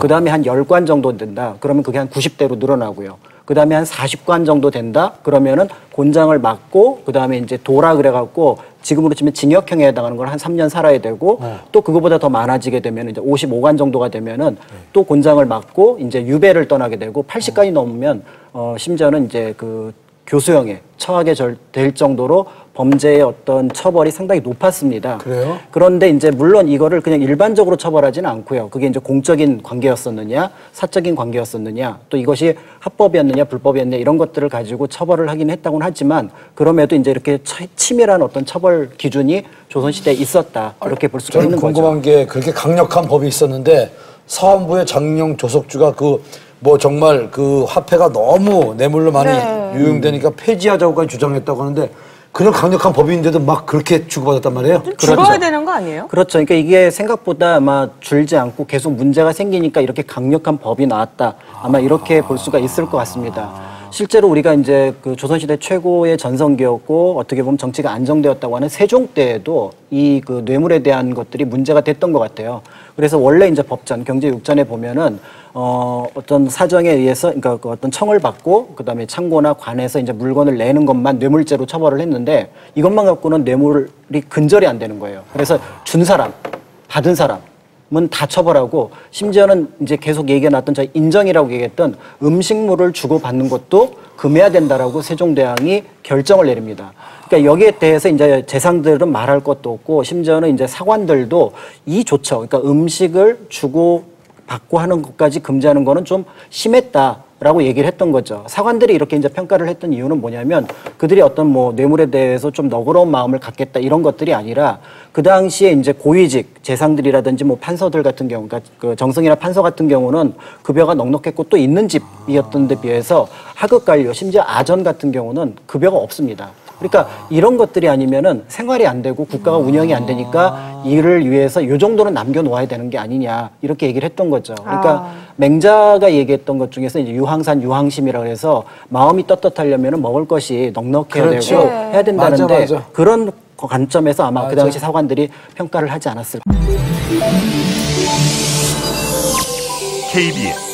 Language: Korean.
그 다음에 한 10관 정도 된다. 그러면 그게 한 90대로 늘어나고요. 그 다음에 한 40관 정도 된다. 그러면은 곤장을 맞고 그 다음에 이제 도라 그래갖고 지금으로 치면 징역형에 해당하는 걸 한 3년 살아야 되고 또 그거보다 더 많아지게 되면 이제 55관 정도가 되면은 또 곤장을 맞고 이제 유배를 떠나게 되고 80관이 넘으면 심지어는 이제 그 교수형에 처하게 될 정도로 범죄의 어떤 처벌이 상당히 높았습니다. 그래요? 그런데 이제 물론 이거를 그냥 일반적으로 처벌하지는 않고요. 그게 이제 공적인 관계였었느냐, 사적인 관계였었느냐, 또 이것이 합법이었느냐, 불법이었느냐 이런 것들을 가지고 처벌을 하긴 했다고는 하지만 그럼에도 이제 이렇게 치밀한 어떤 처벌 기준이 조선시대에 있었다. 이렇게 볼 수가 있는 거죠. 저는 궁금한 게 그렇게 강력한 법이 있었는데 사헌부의 장령 조석주가 뭐 정말 그 화폐가 너무 뇌물로 많이 유용되니까 폐지하자고까지 주장했다고 하는데 그런 강력한 법인데도 막 그렇게 주고받았단 말이에요? 줄어야 되는 거 아니에요? 그렇죠. 그러니까 이게 생각보다 아마 줄지 않고 계속 문제가 생기니까 이렇게 강력한 법이 나왔다. 아마 이렇게 볼 수가 있을 것 같습니다. 실제로 우리가 이제 그 조선시대 최고의 전성기였고 어떻게 보면 정치가 안정되었다고 하는 세종 때에도 이 그 뇌물에 대한 것들이 문제가 됐던 것 같아요. 그래서 원래 이제 법전, 경제육전에 보면은 어떤 사정에 의해서 그러니까 그 어떤 청을 받고 그다음에 창고나 관에서 이제 물건을 내는 것만 뇌물죄로 처벌을 했는데 이것만 갖고는 뇌물이 근절이 안 되는 거예요. 그래서 준 사람, 받은 사람 은 다 처벌하고 심지어는 이제 계속 얘기가 나왔던 저희 인정이라고 얘기했던 음식물을 주고받는 것도 금해야 된다라고 세종대왕이 결정을 내립니다. 그러니까 여기에 대해서 이제 재상들은 말할 것도 없고 심지어는 이제 사관들도 이 조처, 그러니까 음식을 주고받고 하는 것까지 금지하는 거는 좀 심했다라고 얘기를 했던 거죠. 사관들이 이렇게 이제 평가를 했던 이유는 뭐냐면 그들이 어떤 뭐 뇌물에 대해서 좀 너그러운 마음을 갖겠다 이런 것들이 아니라 그 당시에 이제 고위직 재상들이라든지 뭐 판서들 같은 경우, 그러니까 그 정승이나 판서 같은 경우는 급여가 넉넉했고 또 있는 집이었던 데 비해서 하급 관료, 심지어 아전 같은 경우는 급여가 없습니다. 그러니까 이런 것들이 아니면은 생활이 안 되고 국가가 운영이 안 되니까 이를 위해서 요 정도는 남겨놓아야 되는 게 아니냐 이렇게 얘기를 했던 거죠. 그러니까 맹자가 얘기했던 것 중에서 이제 유항산 유항심이라고 해서 마음이 떳떳하려면은 먹을 것이 넉넉해야 그렇죠. 되고 해야 된다는데 맞아. 그런 관점에서 아마 그 당시 사관들이 평가를 하지 않았을까. KBS